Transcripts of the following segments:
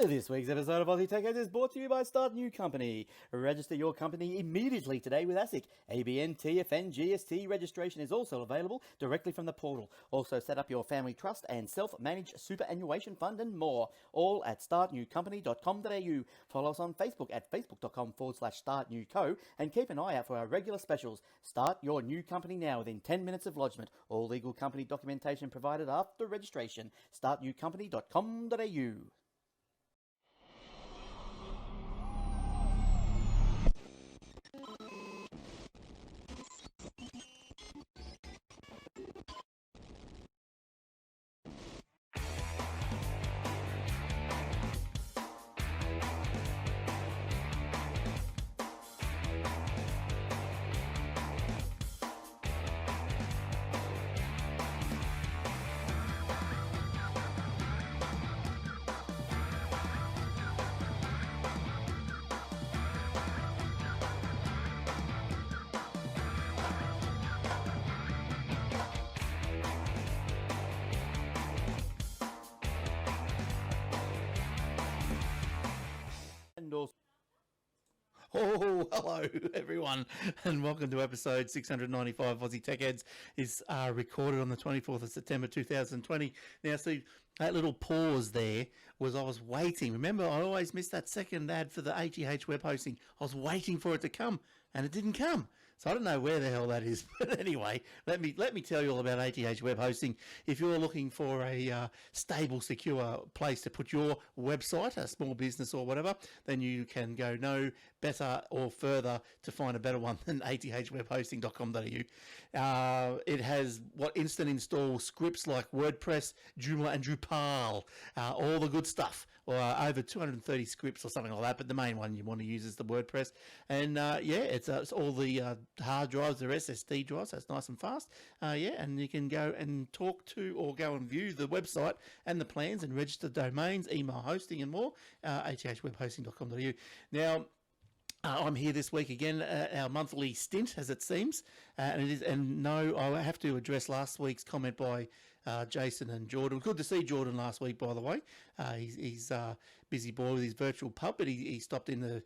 This week's episode of Aussie Tech Heads is brought to you by Start New Company. Register your company immediately today with ASIC. ABN, TFN, GST registration is also available directly from the portal. Also set up your family trust and self-managed superannuation fund and more. All at startnewcompany.com.au. Follow us on Facebook at facebook.com/startnewco and keep an eye out for our regular specials. Start your new company now within 10 minutes of lodgement. All legal company documentation provided after registration. startnewcompany.com.au. Oh, hello everyone, and welcome to episode 695 Aussie Tech Heads. Is recorded on the 24th of September 2020. Now, see, that little pause there was I was waiting. Remember, I always miss that second ad for the ATH web hosting. I was waiting for it to come, and it didn't come. So I don't know where the hell that is. But anyway, let me tell you all about ATH web hosting. If you're looking for a stable, secure place to put your website, a small business or whatever, then you can go no better or further to find a better one than athwebhosting.com.au. It has instant install scripts like WordPress, Joomla and Drupal, all the good stuff. Over 230 scripts or something like that, but the main one you want to use is the WordPress. And it's all the hard drives, the SSD drives, so it's nice and fast. And you can go and talk to or go and view the website and the plans and register domains, email hosting and more, athwebhosting.com.au. Now, I'm here this week again, our monthly stint, as it seems, and I have to address last week's comment by Jason and Jordan. Good to see Jordan last week, by the way. He's busy boy with his virtual pub, but he stopped in to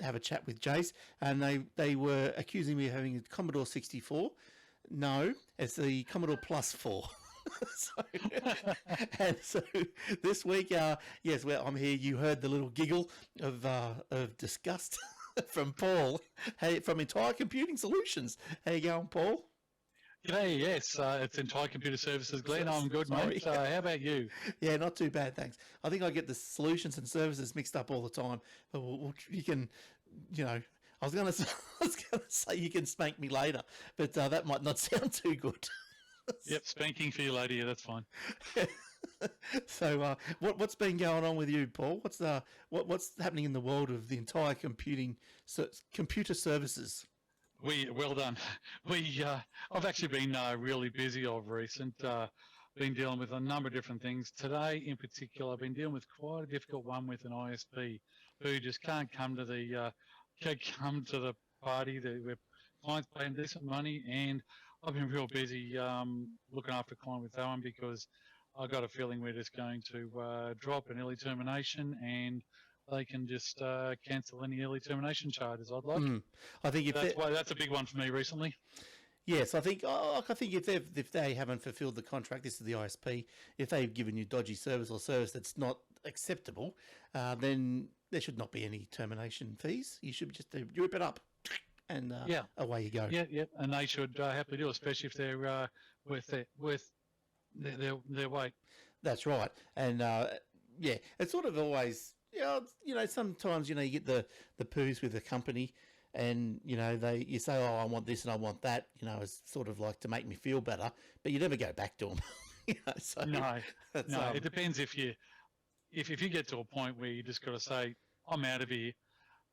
have a chat with Jace, and they were accusing me of having a Commodore 64. No, it's the Commodore Plus 4. So this week, yes, well, I'm here. You heard the little giggle of disgust from Paul, from Entire Computing Solutions. How you going, Paul? G'day, yes, it's Entire Computer Services, Glenn. I'm good, mate. How about you? Yeah, not too bad, thanks. I think I get the solutions and services mixed up all the time. But you can, I was going to say you can spank me later, but that might not sound too good. Yep, spanking for you later. Yeah, that's fine. So, what's been going on with you, Paul? What's happening in the world of the entire computer services? Well done. I've actually been really busy of recent. Been dealing with a number of different things. Today, in particular, I've been dealing with quite a difficult one with an ISP who just can't come to the party. Where clients paying decent money, and I've been real busy looking after a client with that one because I got a feeling we're just going to drop an early termination, and they can just cancel any early termination charges I'd like. I think that's a big one for me recently. Yes, I think if they haven't fulfilled the contract, this is the ISP. If they've given you dodgy service or service that's not acceptable, then there should not be any termination fees. You should just rip it up. And away you go. Yeah, and they should happily do it, especially if they're worth their weight. That's right, and it's sort of always, sometimes you get the poos with the company, and you say, oh, I want this and I want that, it's sort of like to make me feel better, but you never go back to them. No, it depends if you get to a point where you just got to say, I'm out of here.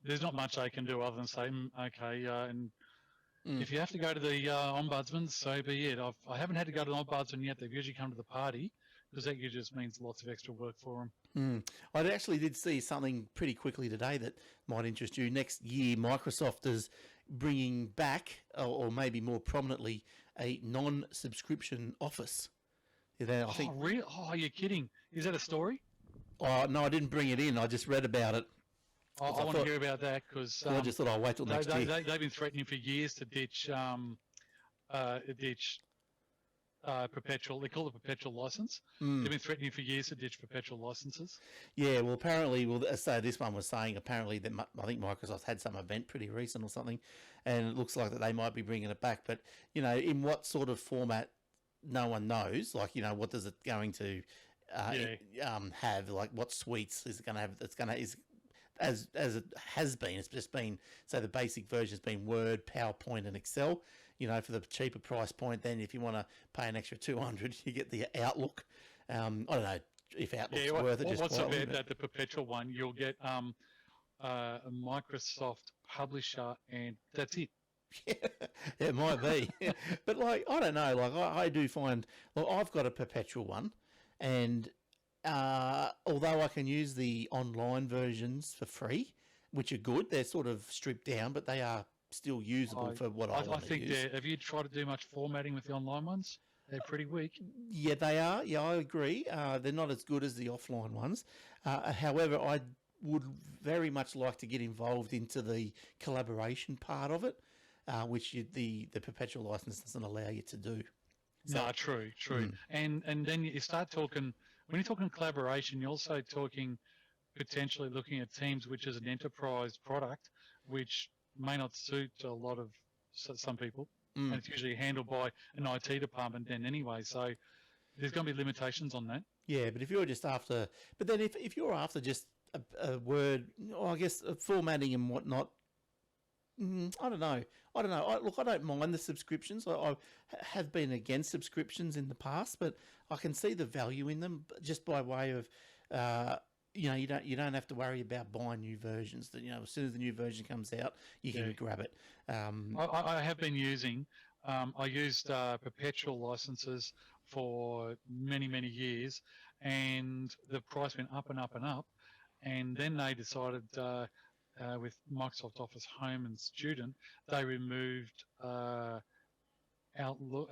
There's not much I can do other than say, okay, if you have to go to the ombudsman, so be it. I haven't had to go to the ombudsman yet. They've usually come to the party because that usually just means lots of extra work for them. I actually did see something pretty quickly today that might interest you. Next year, Microsoft is bringing back, or maybe more prominently, a non-subscription Office. Really? Oh, you're kidding. Is that a story? Oh no, I didn't bring it in. I just read about it. I want to hear about that because I just thought I'll wait till next year. They've been threatening for years to ditch perpetual. They call it perpetual license. They've been threatening for years to ditch perpetual licenses. Yeah, well, apparently, so this one was saying apparently that I think Microsoft had some event pretty recent or something, and it looks like that they might be bringing it back. But in what sort of format, no one knows. Like, what is it going to have? Like, what suites is it going to have? It's going to as it has been. It's just been, so the basic version has been Word, PowerPoint, and Excel. For the cheaper price point. Then if you want to pay an extra $200, you get the Outlook. I don't know if Outlook's worth it. What's about the perpetual one? You'll get a Microsoft publisher, and that's it. Yeah, it might be. But I don't know. I do find, I've got a perpetual one, and although I can use the online versions for free, which are good, they're sort of stripped down, but they are still usable for what I want to use. Have you tried to do much formatting with the online ones? They're pretty weak. Yeah, they are. Yeah, I agree. They're not as good as the offline ones. However, I would very much like to get involved into the collaboration part of it, which the perpetual license doesn't allow you to do. So, no, true. And then you start talking, when you're talking collaboration, you're also talking potentially looking at Teams, which is an enterprise product, which may not suit a lot of some people, and it's usually handled by an IT department then anyway, so there's going to be limitations on that. Yeah, but if you're just after, but then if you're after just a Word, I guess formatting and whatnot, I don't know. I don't mind the subscriptions. I have been against subscriptions in the past, but I can see the value in them just by way of, you don't have to worry about buying new versions. That as soon as the new version comes out, you can grab it. I have been using. I used perpetual licenses for many years, and the price went up and up and up. And then they decided with Microsoft Office Home and Student, they removed Outlook,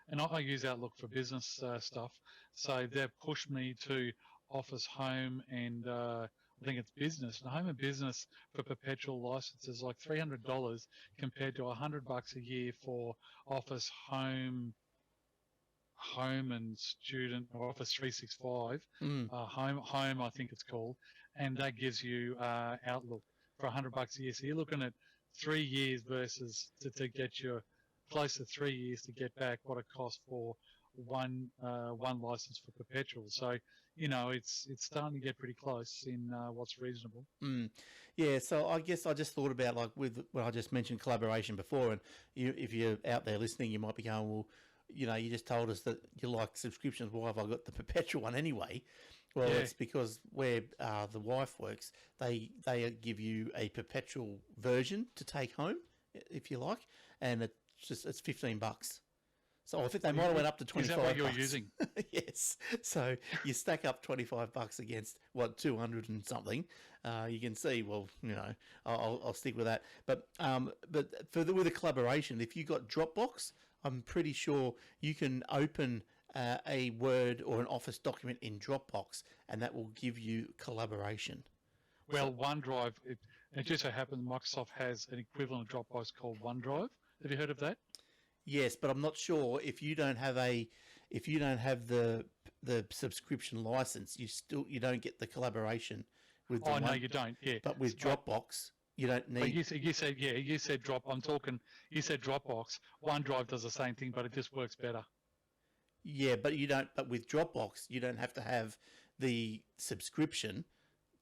and I use Outlook for business stuff. So they've pushed me to Office Home and I think it's Business. And Home and Business for perpetual license is like $300 compared to $100 a year for Office Home and Student, or Office 365. Home, I think it's called, and that gives you Outlook for $100 a year. So you're looking at 3 years versus to get your close to 3 years to get back what it costs for one license for perpetual. So it's starting to get pretty close in what's reasonable. Yeah, so I guess I just thought about, like, with when I just mentioned collaboration before, and if you're out there listening, you might be going, well, you just told us that you like subscriptions. Why have I got the perpetual one anyway? Well, it's because where the wife works, they give you a perpetual version to take home, if you like, and it's $15. So I think they might have went up to $25. Is that what you're using? Yes. So you stack up $25 against 200 and something. You can see. Well, I'll stick with that. But with the collaboration, if you got Dropbox, I'm pretty sure you can open a Word or an Office document in Dropbox, and that will give you collaboration. Well, OneDrive. It just so happens Microsoft has an equivalent of Dropbox called OneDrive. Have you heard of that? Yes, but I'm not sure if you don't have the subscription license, you don't get the collaboration with. No, you don't. Yeah, but with Dropbox, you don't need. But you said Drop. I'm talking. You said Dropbox. OneDrive does the same thing, but it just works better. Yeah, but you don't. But with Dropbox, you don't have to have the subscription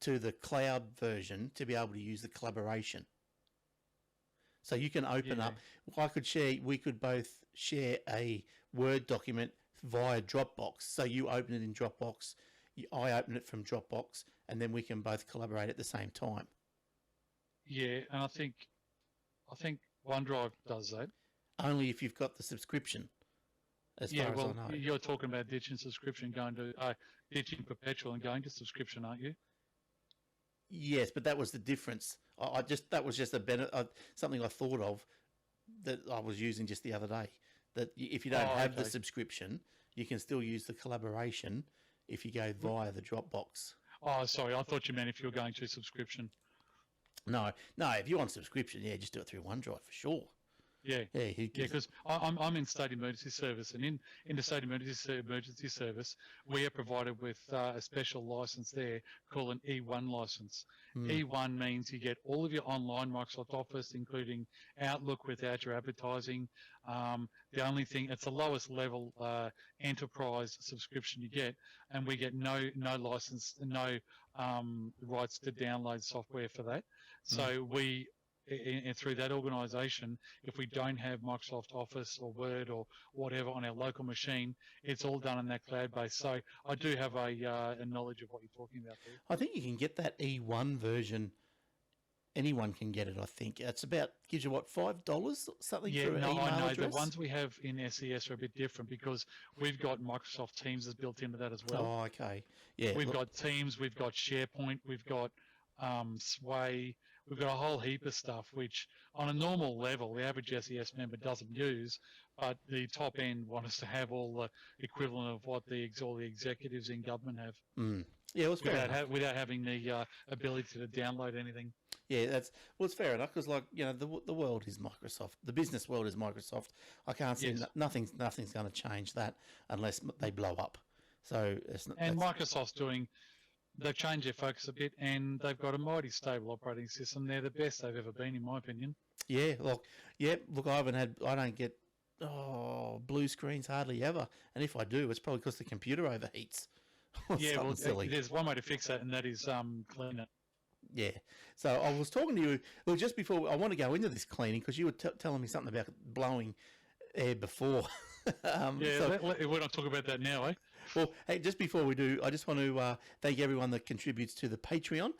to the cloud version to be able to use the collaboration. So you can open up. We could both share a Word document via Dropbox. So you open it in Dropbox, I open it from Dropbox, and then we can both collaborate at the same time. Yeah, and I think OneDrive does that. Only if you've got the subscription, as far as I know. You're talking about ditching subscription, ditching perpetual and going to subscription, aren't you? Yes, but that was the difference. That was just something I thought of that I was using just the other day. That if you don't have the subscription, you can still use the collaboration. if you go via the Dropbox. Oh, sorry, I thought you meant if you were going to subscription. No, if you want subscription, just do it through OneDrive for sure. Yeah, because I'm in state emergency service, and in the state emergency service, we are provided with a special license there called an E1 license. E1 means you get all of your online Microsoft Office, including Outlook, without your advertising. The only thing, it's the lowest level enterprise subscription you get, and we get no license, no rights to download software for that. So we. And through that organisation, if we don't have Microsoft Office or Word or whatever on our local machine, it's all done in that cloud base. So I do have a knowledge of what you're talking about there. I think you can get that E1 version. Anyone can get it, I think. It's about, gives you what, $5 something for an email address? The ones we have in SES are a bit different because we've got Microsoft Teams is built into that as well. Oh, okay. Yeah. We've got Teams, we've got SharePoint, we've got Sway. We've got a whole heap of stuff which, on a normal level, the average SES member doesn't use, but the top end want us to have all the equivalent of what all the executives in government have. Yeah, well, it's fair enough. Without having the ability to download anything. Yeah, it's fair enough because, like, the world is Microsoft. The business world is Microsoft. I can't see nothing's going to change that unless they blow up. So Microsoft's doing. They've changed their focus a bit, and they've got a mighty stable operating system. They're the best they've ever been, in my opinion. Yeah, look, I don't get blue screens hardly ever, and if I do, it's probably because the computer overheats. Silly. There's one way to fix that, and that is clean it. Yeah. So I was talking to you. Look, just before I want to go into this cleaning because you were telling me something about blowing air before. We're not talking about that now, eh? Well, hey, just before we do, I just want to thank everyone that contributes to the Patreon.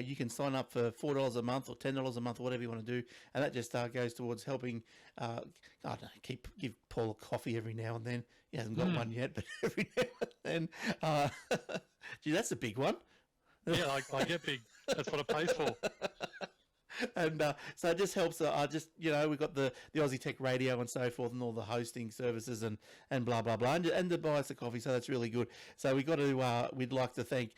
You can sign up for $4 a month or $10 a month or whatever you want to do, and that just goes towards helping. I don't know, give Paul a coffee every now and then. He hasn't got one yet, but every now and then. Gee, that's a big one. Yeah, I get big. That's what it pays for. And so it just helps. We've got the Aussie Tech Radio and so forth, and all the hosting services and blah blah blah, and to buy us a coffee. So that's really good. So we'd like to thank,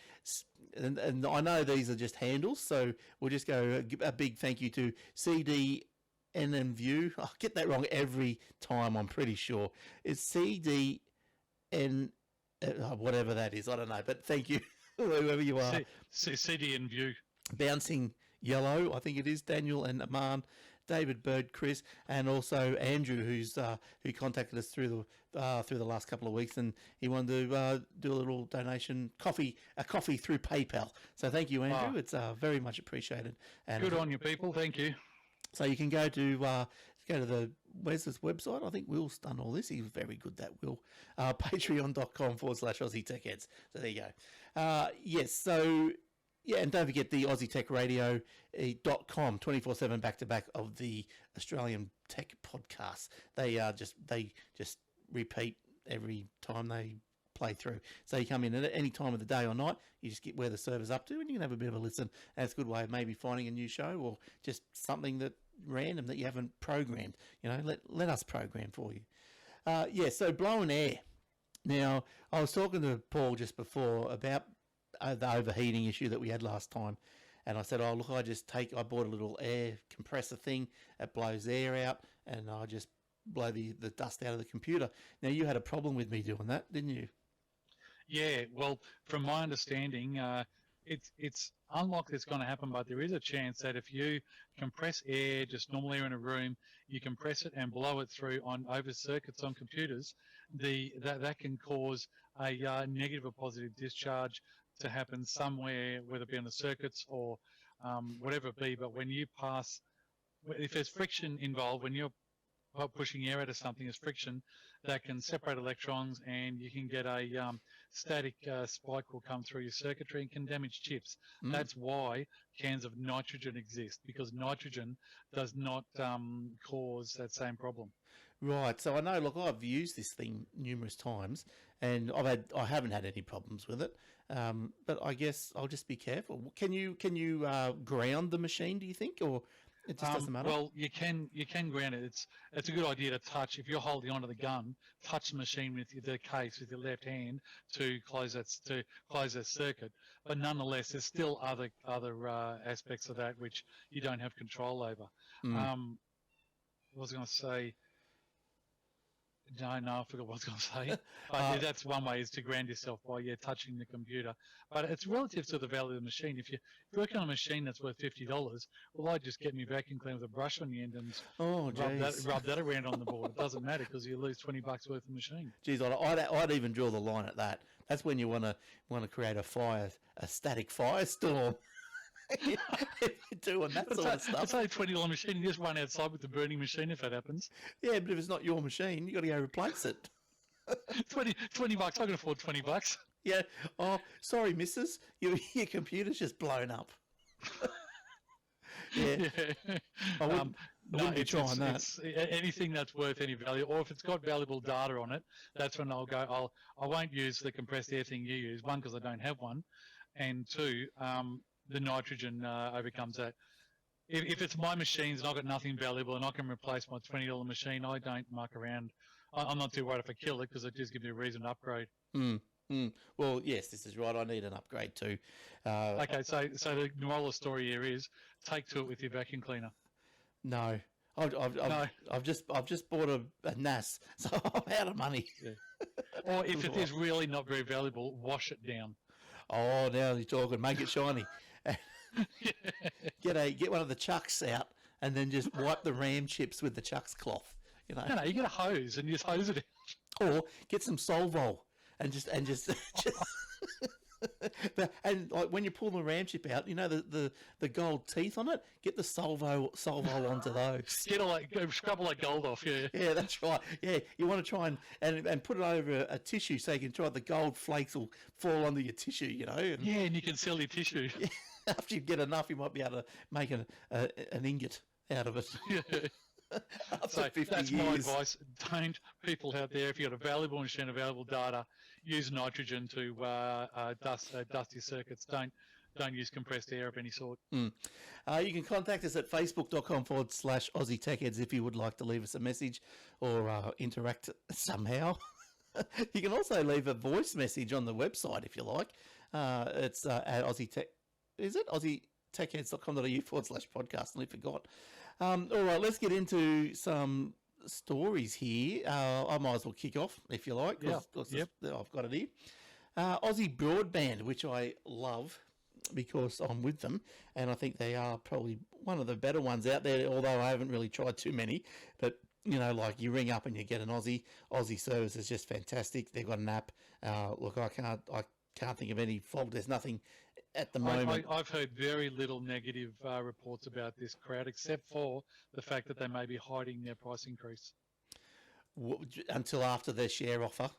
and I know these are just handles, so we'll just go a big thank you to CDNM View. I get that wrong every time. I'm pretty sure it's CDN, whatever that is. I don't know, but thank you, whoever you are. CDN View. Bouncing Yellow, I think it is, Daniel and Aman, David Bird, Chris, and also Andrew, who contacted us through the last couple of weeks, and he wanted to do a little donation, a coffee through PayPal. So thank you, Andrew. It's very much appreciated. And good on you, people. Thank you. So you can go to the Wes's website. I think Will's done all this. He's very good, that Will. Patreon.com/Aussie Tech Heads. So there you go. Yes. So. Yeah, and don't forget the AussieTechRadio.com 24/7 back-to-back of the Australian Tech Podcasts. They just repeat every time they play through. So you come in at any time of the day or night, you just get where the server's up to, and you can have a bit of a listen. And it's a good way of maybe finding a new show or just something that random that you haven't programmed. Let us program for you. So blowing air. Now, I was talking to Paul just before about the overheating issue that we had last time, and I said, I bought a little air compressor thing that blows air out, and I just blow the dust out of the computer. Now, you had a problem with me doing that, didn't you? Yeah, well, from my understanding, it's unlikely it's going to happen, but there is a chance that if you compress air, just normal air in a room, you compress it and blow it through over circuits on computers, that can cause a negative or positive discharge to happen somewhere, whether it be on the circuits or whatever it be. But when you pass, if there's friction involved, when you're pushing air out of something, there's friction that can separate electrons, and you can get a static spike will come through your circuitry and can damage chips. That's why cans of nitrogen exist, because nitrogen does not cause that same problem. Right. So I know. Look, I've used this thing numerous times, and I haven't had any problems with it. But I guess I'll just be careful. Can you ground the machine? Do you think, or It just doesn't matter. Well, you can ground it. It's a good idea to touch if you're holding onto the gun. Touch the machine with the case with your left hand to close that circuit. But nonetheless, there's still other aspects of that which you don't have control over. I was going to say. No, I forgot what I was going to say. But that's one way is to ground yourself by touching the computer. But it's relative to the value of the machine. If you're working on a machine that's worth $50, well, I'd just get me vacuum cleaner with a brush on the end and rub that around on the board. It doesn't matter because you lose $20 worth of machine. Geez, I'd even draw the line at that. That's when you want to create a static firestorm. If you're doing that sort of stuff. It's only $20 machine. You just run outside with the burning machine if that happens. Yeah, but if it's not your machine, you got to go replace it. $20. I can afford $20. Yeah. Oh, sorry, missus. Your computer's just blown up. Yeah. I wouldn't be trying that. It's anything that's worth any value, or if it's got valuable data on it, that's when I'll go. I won't use the compressed air thing you use. One, because I don't have one, and two, the nitrogen overcomes that. If it's my machines and I've got nothing valuable and I can replace my $20 machine, I don't muck around. I'm not too worried if I kill it because it just gives me a reason to upgrade. Well, yes, this is right. I need an upgrade too. Okay, so the moral of the story here is take to it with your vacuum cleaner. No. I've just bought a NAS, so I'm out of money. Yeah. Or if it is really not very valuable, wash it down. Oh, now you're talking. Make it shiny. Get one of the chucks out and then just wipe the RAM chips with the chucks cloth. You know. No, you get a hose and you just hose it out. Or get some Solvol and just and like when you pull the RAM chip out, you know the gold teeth on it. Get the Solvol onto those. Scrub all that gold off. Yeah. Yeah, that's right. Yeah, you want to try and put it over a tissue so you can try the gold flakes will fall onto your tissue. You know. And you can sell your tissue. Yeah, after you get enough, you might be able to make an ingot out of it. Yeah. So that's years. my advice. Don't, people out there, if you've got a valuable machine, available data, use nitrogen to dust your circuits. Don't use compressed air of any sort. You can contact us at facebook.com/Aussie Tech Heads if you would like to leave us a message or interact somehow. You can also leave a voice message on the website if you like. It's at Aussie Tech. Is it aussietechheads.com.au/podcast? I forgot. All right, let's get into some stories here. I might as well kick off if you like. Yeah. I've got it here. Aussie Broadband, which I love because I'm with them, and I think they are probably one of the better ones out there, although I haven't really tried too many. But, you know, like you ring up and you get an Aussie service is just fantastic. They've got an app. Look, I can't think of any fault. There's nothing at the moment. I've heard very little negative reports about this crowd, except for the fact that they may be hiding their price increase. Until after their share offer?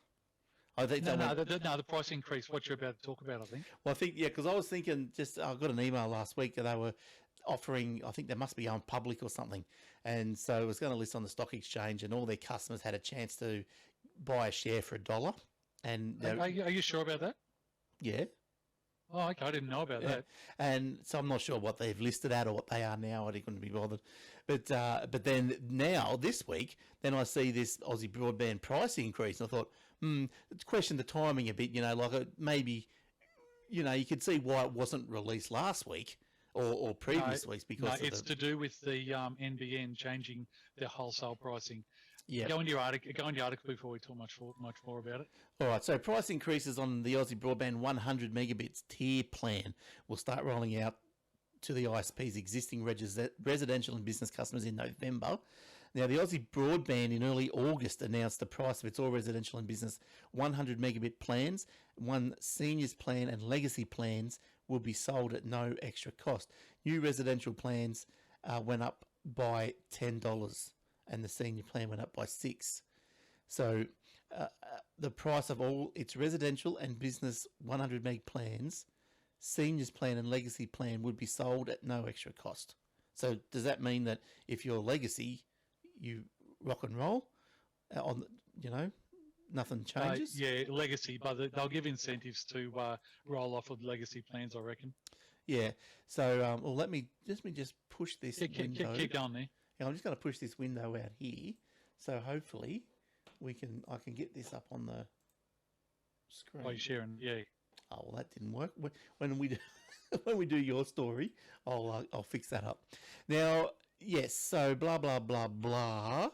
I think the price increase, what you're about to talk about, I think. Well, I think, because I was thinking, I got an email last week that they were offering, I think they must be on public or something, and so it was going to list on the stock exchange, and all their customers had a chance to buy a share for $1. And are you sure about that? Yeah. Oh, okay. I didn't know about that. And so I'm not sure what they've listed at or what they are now. I couldn't be bothered. But then now, this week, then I see this Aussie Broadband price increase. And I thought, question the timing a bit, like maybe, you could see why it wasn't released last week or previous weeks. Because it's to do with the NBN changing their wholesale pricing. Yeah. Go into your article before we talk much more about it. All right. So price increases on the Aussie Broadband 100 megabits tier plan will start rolling out to the ISP's existing residential and business customers in November. Now, the Aussie Broadband in early August announced the price of its all residential and business 100 megabit plans. One seniors plan and legacy plans will be sold at no extra cost. New residential plans went up by $10. And the senior plan went up by $6. So the price of all its residential and business 100 meg plans, seniors plan and legacy plan would be sold at no extra cost. So does that mean that if you're legacy, you rock and roll nothing changes? Legacy, but they'll give incentives to roll off of legacy plans, I reckon. Yeah. So, well, let me just push this window. Keep going there. Yeah, I'm just going to push this window out here. So hopefully I can get this up on the screen. Oh, you're sharing, yeah. Oh, well, that didn't work. When we do, when we do your story, I'll fix that up. Now, yes. So blah blah blah blah.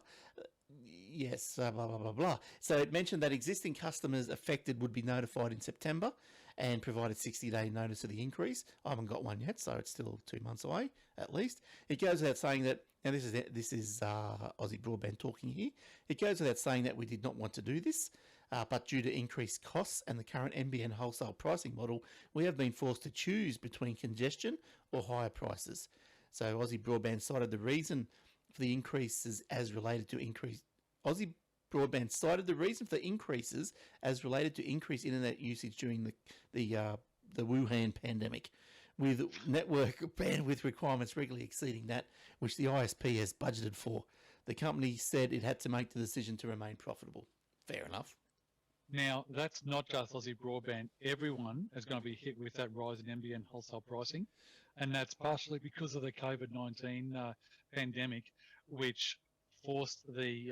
Yes, blah blah blah blah. So it mentioned that existing customers affected would be notified in September and provided 60-day notice of the increase. I haven't got one yet, so it's still 2 months away at least. It goes without saying that. Now this is Aussie Broadband talking here. It goes without saying that we did not want to do this. But due to increased costs and the current NBN wholesale pricing model, we have been forced to choose between congestion or higher prices. So Aussie Broadband cited the reason for the increases as related to Aussie Broadband cited the reason for the increases as related to increased internet usage during the Wuhan pandemic, with network bandwidth requirements regularly exceeding that which the ISP has budgeted for. The company said it had to make the decision to remain profitable. Fair enough. Now, that's not just Aussie Broadband. Everyone is going to be hit with that rise in NBN wholesale pricing, and that's partially because of the COVID-19 pandemic, which forced the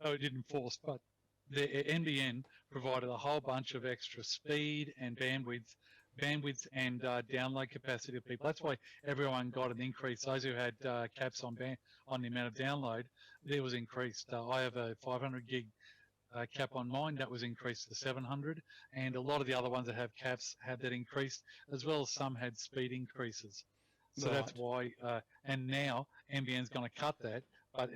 it didn't force, but the NBN provided a whole bunch of extra speed and bandwidth and download capacity to people. That's why everyone got an increase. Those who had caps on the amount of download, there was increased. I have a 500 gig cap on mine, that was increased to 700, and a lot of the other ones that have caps had that increased, as well as some had speed increases. So Right. that's why, and now NBN's going to cut that, but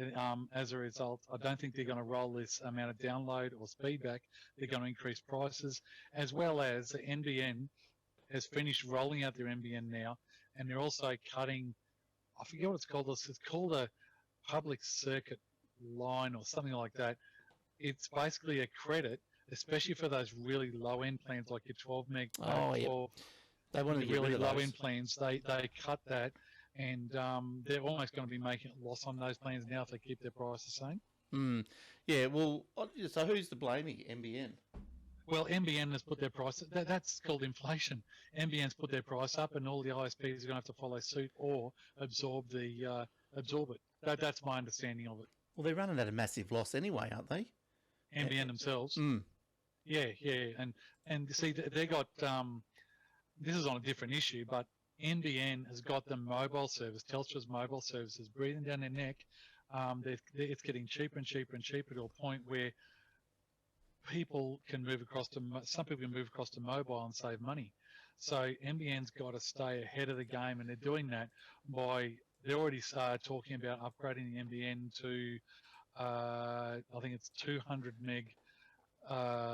as a result, I don't think they're going to roll this amount of download or speed back. They're going to increase prices, as well as the NBN has finished rolling out their NBN now, and they're also cutting, I forget what it's called, it's called a public circuit line or something like that. It's basically a credit, especially for those really low-end plans like your 12 meg, or They wanted to get really rid of low-end those. plans. They cut that, and they're almost going to be making a loss on those plans now if they keep their price the same. Yeah, well, so who's to blame here? NBN? Well, NBN has put their price. That's called inflation. NBN's put their price up, and all the ISPs are going to have to follow suit or absorb it. That's my understanding of it. Well, they're running at a massive loss anyway, aren't they? NBN themselves. Yeah, and see, they got. This is on a different issue, but NBN has got the mobile service. Telstra's mobile service is breathing down their neck. It's getting cheaper and cheaper and cheaper to a point where some people can move across to mobile and save money. So NBN's got to stay ahead of the game, and they're doing that by they're already talking about upgrading the NBN to I think it's 200 meg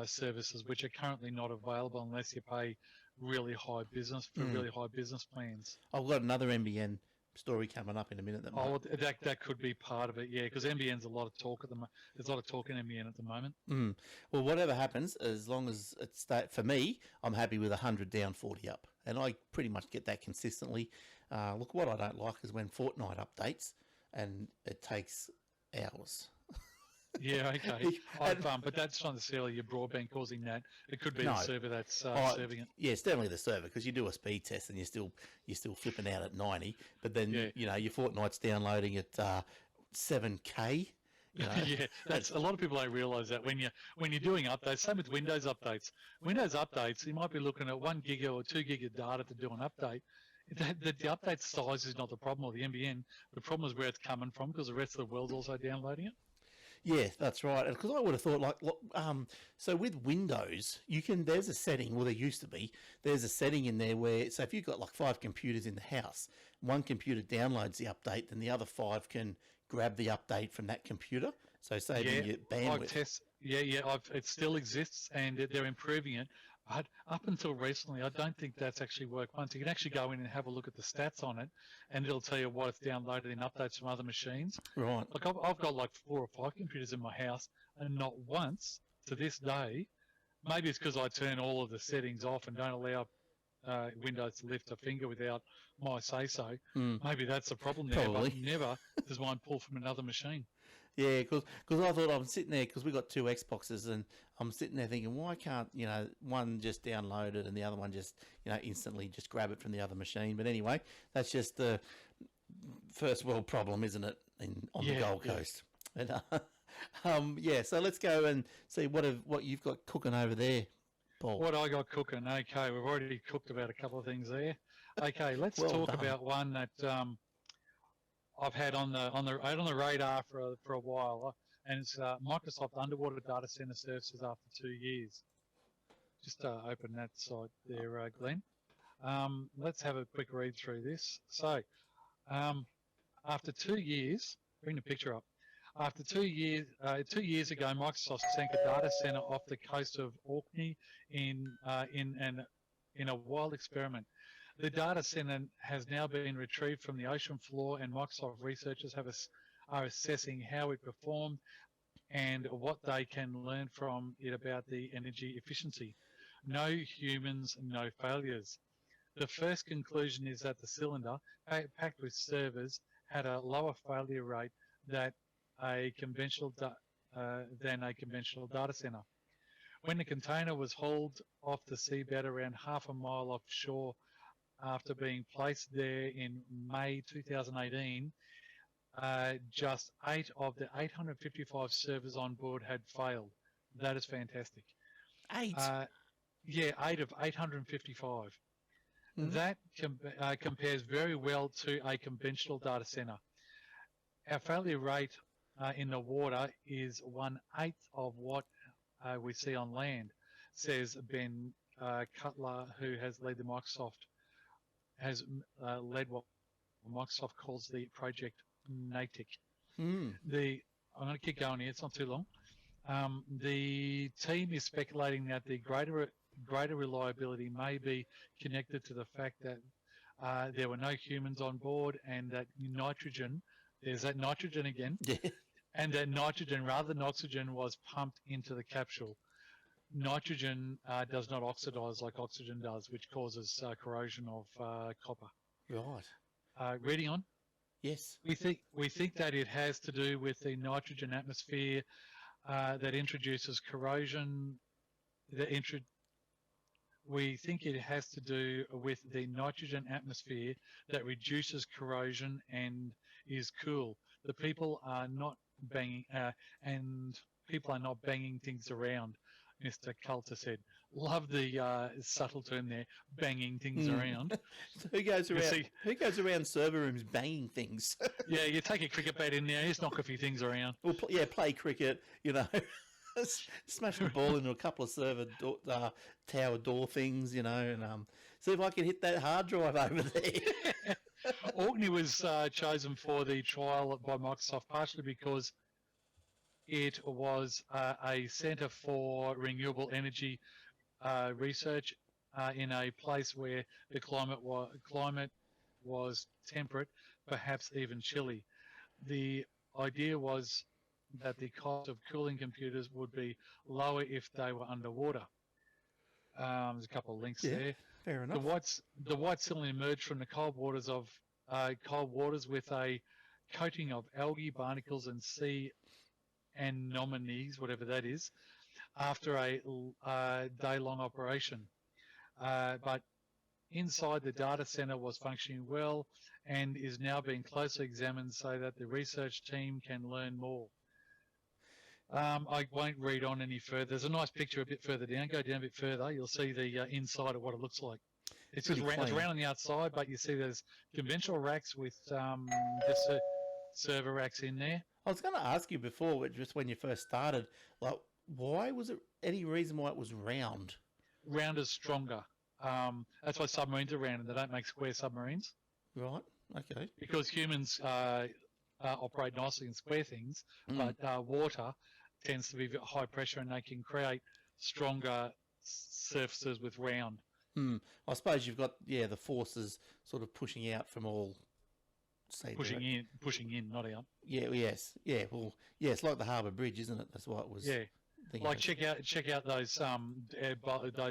services, which are currently not available unless you pay really high business plans. I've got another NBN story coming up in a minute. That could be part of it, yeah, because NBN's a lot of talk at the moment. There's a lot of talk in NBN at the moment. Well, whatever happens, as long as it's for me, I'm happy with 100 down, 40 up, and I pretty much get that consistently. Look, what I don't like is when Fortnite updates and it takes hours. Yeah, okay. But that's not necessarily your broadband causing that. It could be the server that's serving it. Yeah, it's definitely the server, because you do a speed test and you're still flipping out at 90, but then your Fortnite's downloading at 7K. You know? Yeah, that's a lot of people don't realise that when you're doing updates. Same with Windows updates. Windows updates, you might be looking at 1 gig or 2 gig of data to do an update. The update size is not the problem, or the NBN. The problem is where it's coming from, because the rest of the world's also downloading it. Yeah, that's right. Because I would have thought, so with Windows, there's a setting, well, there used to be, there's a setting in there where, so if you've got like 5 computers in the house, one computer downloads the update, then the other 5 can grab the update from that computer. So saving your bandwidth. It still exists, and they're improving it. But up until recently, I don't think that's actually worked once. You can actually go in and have a look at the stats on it, and it'll tell you what it's downloaded in updates from other machines. Right. Like I've got like 4 or 5 computers in my house, and not once to this day, maybe it's because I turn all of the settings off and don't allow Windows to lift a finger without my say-so. Maybe that's the problem there. Probably. But never does mine pull from another machine. Yeah, because I thought I'm sitting there because we got two Xboxes and I'm sitting there thinking, why can't one just download it and the other one just instantly just grab it from the other machine? But anyway, that's just the first world problem, isn't it? On the Gold Coast. And, so let's go and see what you've got cooking over there, Paul. What I got cooking? Okay, we've already cooked about a couple of things there. Okay, let's talk about one that I've had on the radar for a while, and it's Microsoft Underwater Data Center Services after 2 years. Just open that site there, Glenn. Let's have a quick read through this. So, after 2 years, bring the picture up. After 2 years, 2 years ago, Microsoft sank a data center off the coast of Orkney in a wild experiment. The data center has now been retrieved from the ocean floor, and Microsoft researchers are assessing how it performed and what they can learn from it about the energy efficiency. No humans, no failures. The first conclusion is that the cylinder, packed with servers, had a lower failure rate than a conventional data center. When the container was hauled off the seabed around half a mile offshore after being placed there in May 2018, just 8 of the 855 servers on board had failed. That is fantastic. 8? 8 of 855. Mm-hmm. That compares very well to a conventional data center. Our failure rate in the water is 1/8 of what we see on land, says Ben Cutler, who has led what Microsoft calls the Project Natick. I'm going to keep going here, it's not too long. The team is speculating that the greater reliability may be connected to the fact that there were no humans on board, and that nitrogen, there's that nitrogen again, and that nitrogen rather than oxygen was pumped into the capsule. Nitrogen does not oxidize like oxygen does, which causes corrosion of copper. Right. Reading on? Yes. We think that it has to do with the nitrogen atmosphere that introduces corrosion. We think it has to do with the nitrogen atmosphere that reduces corrosion and is cool. The people are not banging, things around, Mr. Coulter said. Love the subtle term there, banging things around. So who goes around server rooms banging things? Yeah, you take a cricket bat in there, just knock a few things around. Well, play cricket, smash the ball into a couple of server tower door things, and see if I can hit that hard drive over there. Orkney was chosen for the trial by Microsoft partially because it was a centre for renewable energy research in a place where the climate was temperate, perhaps even chilly. The idea was that the cost of cooling computers would be lower if they were underwater. There's a couple of links there. Fair enough. The white cylinder emerged from the cold waters with a coating of algae, barnacles, and sea anemones, whatever that is, after a day-long operation. But inside the data center was functioning well and is now being closely examined so that the research team can learn more. I won't read on any further. There's a nice picture a bit further down. Go down a bit further. You'll see the inside of what it looks like. It's just round on the outside, but you see there's conventional racks with just server racks in there. I was going to ask you before, just when you first started, why was it any reason why it was round? Round is stronger. That's why submarines are round, and they don't make square submarines. Right. Okay. Because humans operate nicely in square things, but water tends to be high pressure, and they can create stronger surfaces with round. I suppose you've got the forces sort of pushing out from all. Pushing in, not out. Yes. Well, it's like the Harbour Bridge, isn't it? That's why it was. Yeah. Like check out those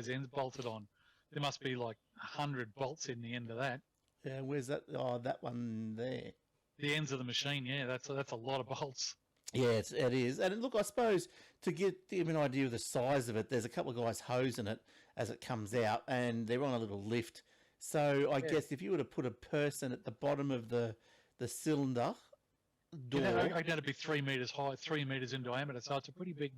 ends bolted on. There must be like 100 bolts in the end of that. Yeah. Where's that? Oh, that one there. The ends of the machine. Yeah, that's a lot of bolts. Yeah, it is. And look, I suppose to give you an idea of the size of it, there's a couple of guys hosing it as it comes out, and they're on a little lift. So I guess if you were to put a person at the bottom of the cylinder door, I reckon it'd be 3 meters high, 3 meters in diameter. So it's a pretty big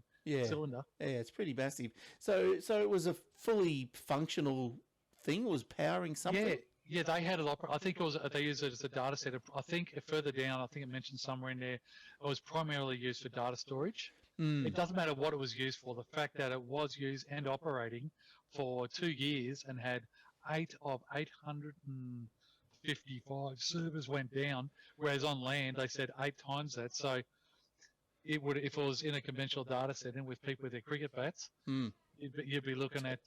cylinder. Yeah, it's pretty massive. So it was a fully functional thing. It was powering something. Yeah, they had it. I think it was. They used it as a data center. I think further down, I think it mentioned somewhere in there, it was primarily used for data storage. It doesn't matter what it was used for. The fact that it was used and operating for 2 years and had 8 of 855 servers went down, whereas on land they said 8 times that. So it would, if it was in a conventional data center with people with their cricket bats, you'd be looking at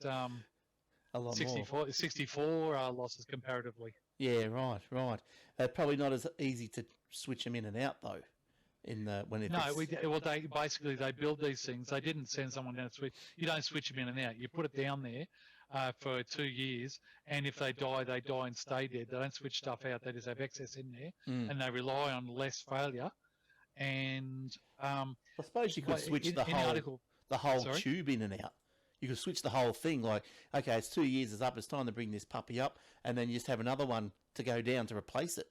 a lot 64 losses comparatively. Yeah, right. Probably not as easy to switch them in and out though. They basically build these things. They didn't send someone down to switch. You don't switch them in and out. You put it down there for 2 years, and if they die and stay dead. They don't switch stuff out. They just have excess in there, and they rely on less failure. And I suppose you could switch the whole tube in and out. You could switch the whole thing. Like, okay, it's 2 years is up. It's time to bring this puppy up, and then you just have another one to go down to replace it.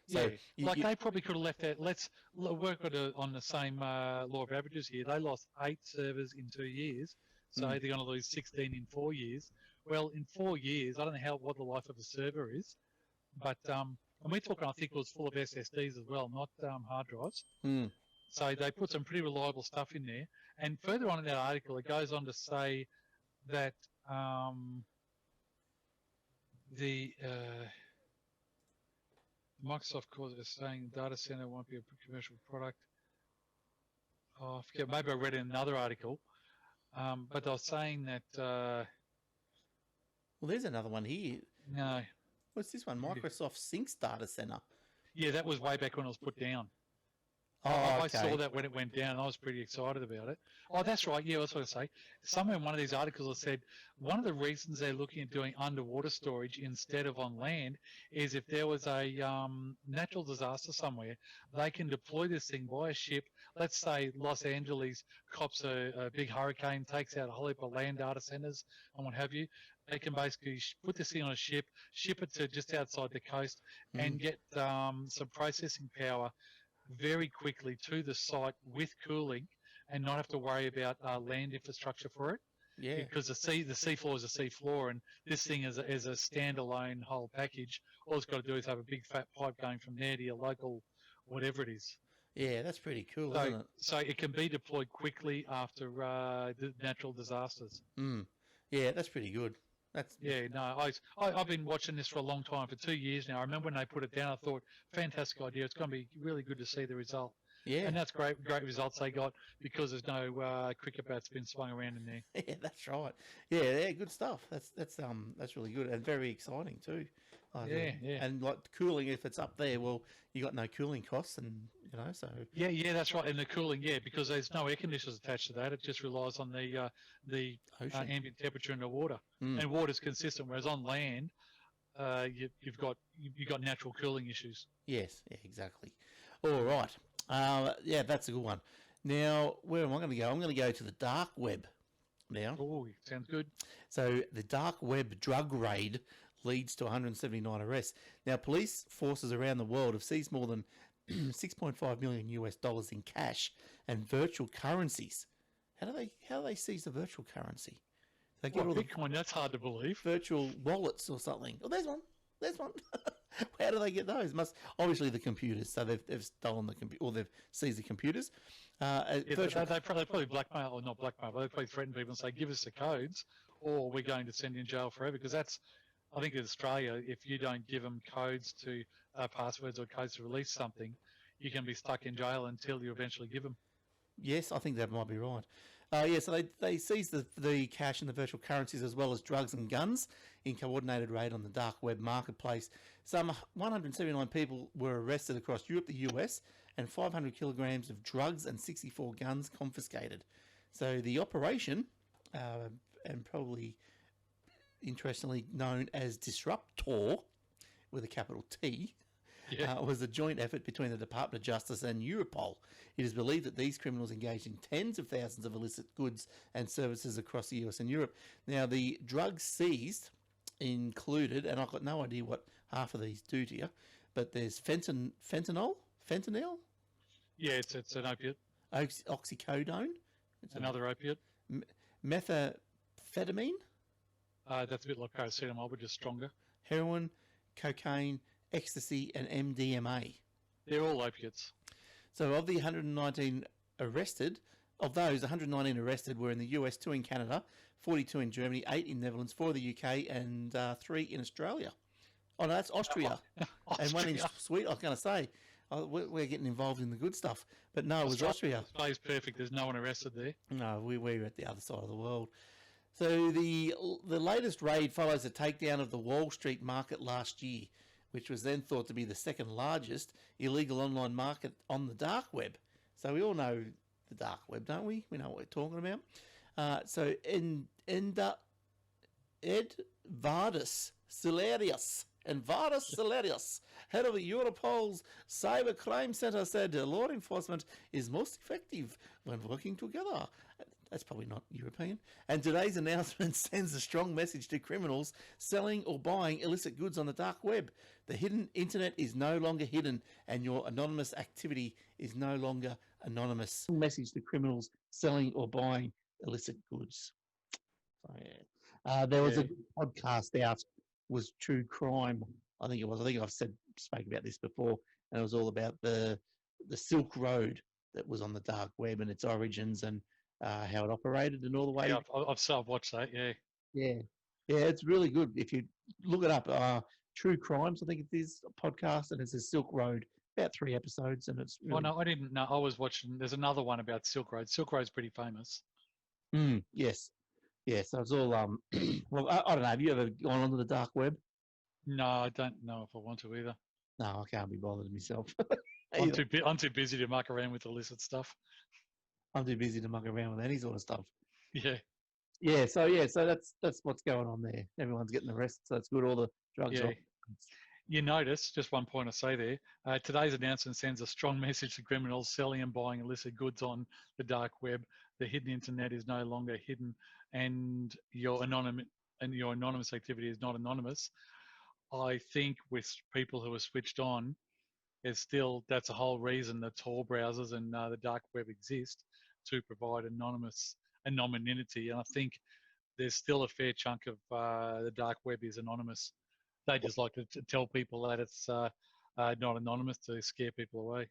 So they probably could have left that. Let's work on the same law of averages here. They lost 8 servers in 2 years, so they're going to lose 16 in 4 years. Well, in 4 years, I don't know what the life of a server is, but and we're talking, I think it was full of SSDs as well, not hard drives. So they put some pretty reliable stuff in there. And further on in that article, it goes on to say that Microsoft calls it saying data center won't be a commercial product. Oh, I forget, maybe I read it in another article. But they were saying that... well, there's another one here. No. What's this one? Microsoft Syncs Data Center. Yeah, that was way back when it was put down. Oh, I saw that when it went down. I was pretty excited about it. Oh, that's right. Yeah, I was going to say. Somewhere in one of these articles it said one of the reasons they're looking at doing underwater storage instead of on land is if there was a natural disaster somewhere, they can deploy this thing by a ship. Let's say Los Angeles cops a big hurricane, takes out a whole heap of land data centers and what have you. They can basically put this thing on a ship, ship it to just outside the coast, and get some processing power very quickly to the site with cooling, and not have to worry about land infrastructure for it. Yeah. Because the seafloor is a seafloor, and this thing is a standalone whole package. All it's got to do is have a big fat pipe going from there to your local whatever it is. Yeah, that's pretty cool, isn't it? So it can be deployed quickly after the natural disasters. Yeah, that's pretty good. I've been watching this for a long time, for 2 years now. I remember when they put it down, I thought, fantastic idea. It's going to be really good to see the result. Yeah. And that's great results they got because there's no cricket bats been swung around in there. Yeah, that's right. Yeah, good stuff. That's really good and very exciting too. Yeah. And like cooling, if it's up there, well, you got no cooling costs, and so. Yeah, that's right. And the cooling, because there's no air conditioners attached to that. It just relies on the ambient temperature in the water, and water's consistent. Whereas on land, you've got natural cooling issues. Yes, yeah, exactly. All right. Yeah, that's a good one. Now, where am I going to go? I'm going to go to the dark web now. Oh, sounds good. So the dark web drug raid leads to 179 arrests. Now, police forces around the world have seized more than $6.5 million in cash and virtual currencies. How do they seize the virtual currency? They get all Bitcoin, that's hard to believe. Virtual wallets or something. Oh, there's one. How do they get those? Obviously the computers. So they've stolen the computer, or they've seized the computers. They probably blackmail, or not blackmail, but they probably threaten people and say, give us the codes or we're going to send you in jail forever. Because that's, I think in Australia, if you don't give them codes to passwords or codes to release something, you can be stuck in jail until you eventually give them. Yes, I think that might be right. So they seized the cash and the virtual currencies as well as drugs and guns in coordinated raid on the dark web marketplace. Some 179 people were arrested across Europe, the US, and 500 kilograms of drugs and 64 guns confiscated. So the operation, and probably interestingly known as Disruptor, with a capital T, was a joint effort between the Department of Justice and Europol. It is believed that these criminals engaged in tens of thousands of illicit goods and services across the US and Europe. Now, the drugs seized included, and I've got no idea what half of these do to you, but there's fentanyl? Yeah, it's an opiate. Oxycodone? It's Another opiate. Methamphetamine? That's a bit like paracetamol, but just stronger. Heroin, cocaine, ecstasy, and MDMA. They're all opiates. So of the 119 arrested, of those, 119 arrested were in the US, 2 in Canada, 42 in Germany, 8 in Netherlands, 4 in the UK, and 3 in Australia. Oh, no, that's Austria. And 1 in Sweden. I was going to say, we're getting involved in the good stuff. But no, it was Austria. Australia's perfect. There's no one arrested there. No, we're at the other side of the world. So the latest raid follows a takedown of the Wall Street market last year, which was then thought to be the second largest illegal online market on the dark web. So we all know the dark web, don't we? We know what we're talking about. So Ed Vardis Silarius, head of the Europol's Cyber Crime Centre, said law enforcement is most effective when working together. That's probably not European. And today's announcement sends a strong message to criminals selling or buying illicit goods on the dark web. The hidden internet is no longer hidden, and your anonymous activity is no longer anonymous. Message to criminals selling or buying illicit goods. So, yeah. There was a podcast out, was True Crime. I think it was. I think I've spoke about this before, and it was all about the Silk Road that was on the dark web and its origins and how it operated and all the way. Yeah, I've watched that. Yeah. Yeah, it's really good. If you look it up, True Crimes, I think it is a podcast, and it's a Silk Road, about 3 episodes, and it's. Really... Oh no, I didn't know. I was watching. There's another one about Silk Road. Silk Road's pretty famous. Yes. Yeah, so it's all well, I don't know. Have you ever gone onto the dark web? No, I don't know if I want to either. No, I can't be bothered myself. I'm too busy to muck around with illicit stuff. I'm too busy to muck around with any sort of stuff. Yeah. So that's what's going on there. Everyone's getting arrested, so it's good. All the drugs are. You notice, just one point I say there, today's announcement sends a strong message to criminals selling and buying illicit goods on the dark web. The hidden internet is no longer hidden, and your anonymous activity is not anonymous. I think with people who are switched on, that's a whole reason that Tor browsers and the dark web exist, to provide anonymity. And I think there's still a fair chunk of the dark web is anonymous. They just like to tell people that it's not anonymous to scare people away.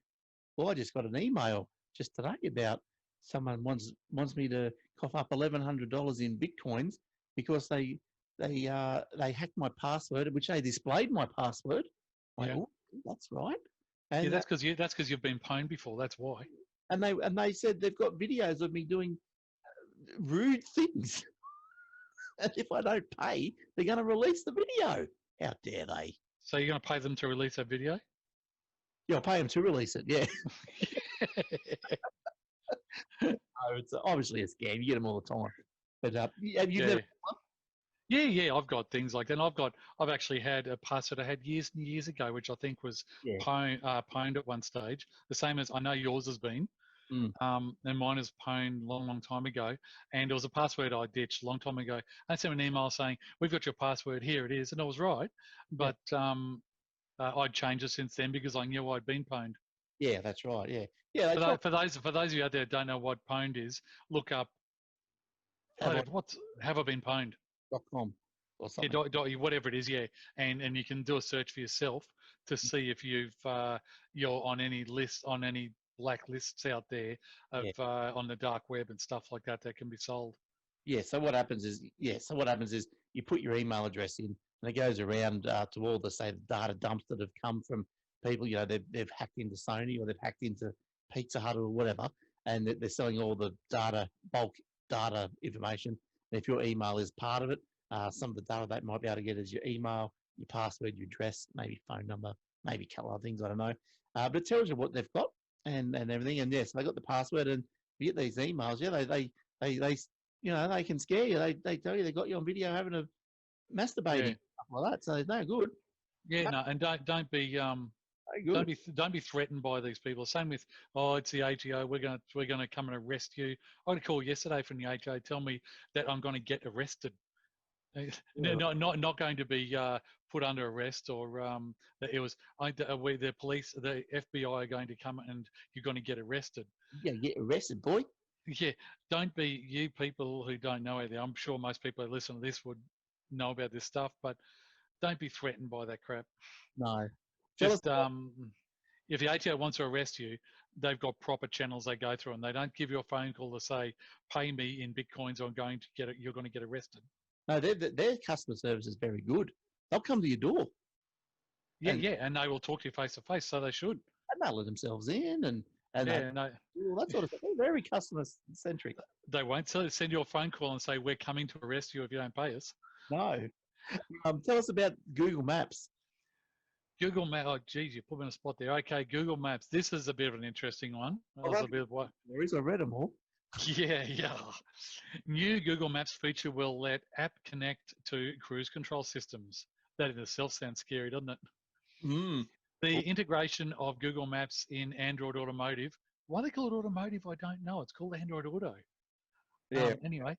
Well, I just got an email just today about someone wants me to cough up $1,100 in bitcoins because they hacked my password, which they displayed my password. Oh, that's right. And that's because you've been pwned before. That's why. And they said they've got videos of me doing rude things, and if I don't pay, they're going to release the video. How dare they? So you're going to pay them to release that video? Yeah, I'll pay them to release it. Yeah. No, it's obviously a scam. You get them all the time. But have you never? Yeah, I've got things like that. And I've actually had a password I had years and years ago, which I think was pwned at one stage. The same as I know yours has been. And mine is pwned long time ago. And it was a password I ditched a long time ago. I sent an email saying, "We've got your password, here it is," and I was right. But I'd changed it since then because I knew I'd been pwned. Yeah, that's right. Yeah. For those of you out there who don't know what pwned is, look up. Have I been pwned? .com or something. Yeah, whatever it is, yeah. And you can do a search for yourself to see if you're on any list, on any black lists out there of on the dark web and stuff like that can be sold. Yeah. So what happens is you put your email address in, and it goes around to all the data dumps that have come from people. You know, they've hacked into Sony or they've hacked into Pizza Hut or whatever, and they're selling all the bulk data information. And if your email is part of it, some of the data they might be able to get is your email, your password, your address, maybe phone number, maybe a couple of things, I don't know. But it tells you what they've got and everything. And yes, they got the password, and you get these emails. Yeah, they can scare you. They tell you they got you on video having a masturbating stuff like that. So it's no good. Yeah, no, and don't be Good. Don't be threatened by these people. Same with, oh, it's the ATO. We're gonna come and arrest you. I got a call yesterday from the ATO tell me that I'm going to get arrested. No, not going to be put under arrest, or that it was the police, the FBI are going to come and you're going to get arrested. You gotta get arrested, boy. Yeah, don't be, you people who don't know anything. I'm sure most people who listen to this would know about this stuff, but don't be threatened by that crap. No. Just if the ATO wants to arrest you, they've got proper channels they go through, and they don't give you a phone call to say, "Pay me in bitcoins, or I'm going to get it. You're going to get arrested." No, their customer service is very good. They'll come to your door. Yeah, and they will talk to you face to face, so they should. And they'll let themselves in and yeah, all that sort of stuff. They're very customer centric. They won't send you a phone call and say, "We're coming to arrest you if you don't pay us." No. Tell us about Google Maps. Google Maps. Oh, geez, you put me on a spot there. Okay, Google Maps. This is a bit of an interesting one. I read them all. Yeah. New Google Maps feature will let app connect to cruise control systems. That in itself sounds scary, doesn't it? Mm. The integration of Google Maps in Android Automotive. Why they call it Automotive, I don't know. It's called Android Auto. Yeah. Anyway,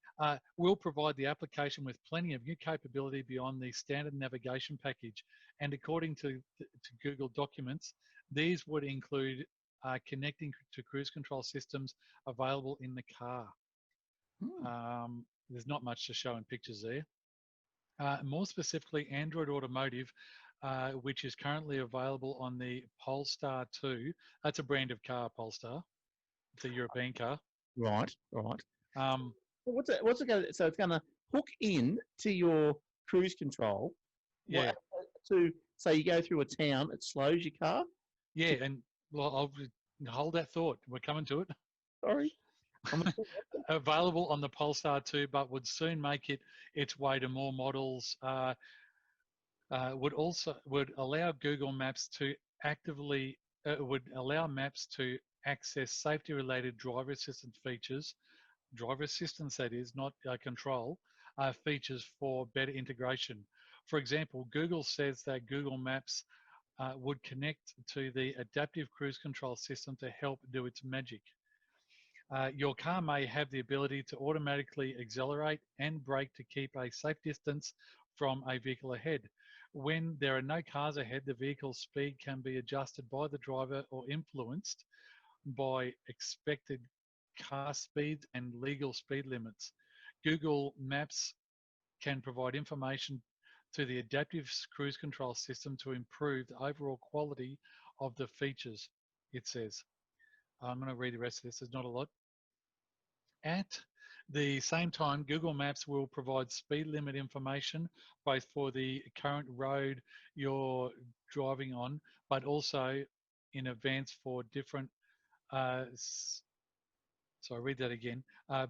will provide the application with plenty of new capability beyond the standard navigation package. And according to Google Documents, these would include connecting to cruise control systems available in the car. There's not much to show in pictures there. More specifically, Android Automotive, which is currently available on the Polestar 2. That's a brand of car, Polestar. It's a European car. Right. What's it going to, so it's going to hook in to your cruise control. Yeah. To say you go through a town, it slows your car. Yeah, and well, I'll hold that thought. We're coming to it. Sorry. Available on the Polestar 2, but would soon make its way to more models. Would allow Google Maps to would allow Maps to access safety-related driver assistance features. Driver assistance, that is, not control, features for better integration. For example, Google says that Google Maps would connect to the adaptive cruise control system to help do its magic. Your car may have the ability to automatically accelerate and brake to keep a safe distance from a vehicle ahead. When there are no cars ahead, the vehicle's speed can be adjusted by the driver or influenced by expected car speeds and legal speed limits. Google Maps can provide information to the adaptive cruise control system to improve the overall quality of the features, it says. I'm going to read the rest of this. There's not a lot. At the same time, Google Maps will provide speed limit information both for the current road you're driving on, but also in advance for different so I read that again,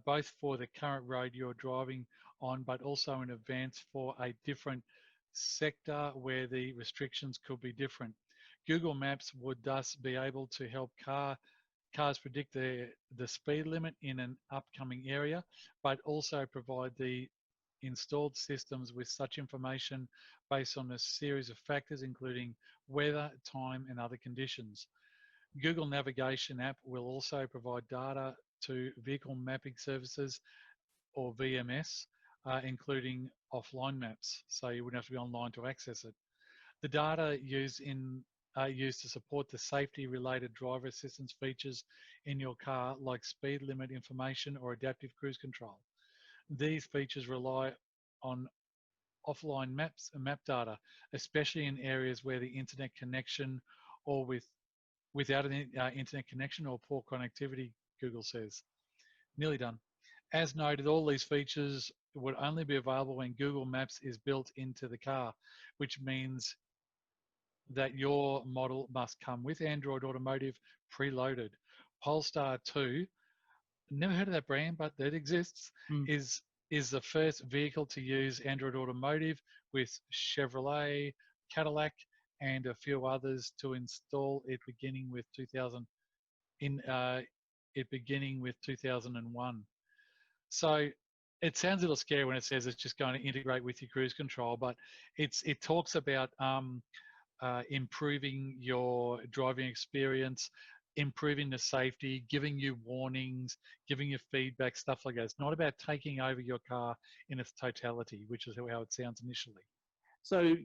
both for the current road you're driving on, but also in advance for a different sector where the restrictions could be different. Google Maps would thus be able to help cars predict the speed limit in an upcoming area, but also provide the installed systems with such information based on a series of factors, including weather, time, and other conditions. Google Navigation app will also provide data to vehicle mapping services, or VMS, including offline maps, so you wouldn't have to be online to access it. The data used to support the safety-related driver assistance features in your car, like speed limit information or adaptive cruise control. These features rely on offline maps and map data, especially in areas where the internet connection or without an internet connection or poor connectivity, Google says. Nearly done. As noted, all these features would only be available when Google Maps is built into the car, which means that your model must come with Android Automotive preloaded. Polestar 2, never heard of that brand, but that exists, is the first vehicle to use Android Automotive, with Chevrolet, Cadillac, and a few others to install it beginning with 2001. So it sounds a little scary when it says it's just going to integrate with your cruise control, but it talks about improving your driving experience, improving the safety, giving you warnings, giving you feedback, stuff like that. It's not about taking over your car in its totality, which is how it sounds initially. So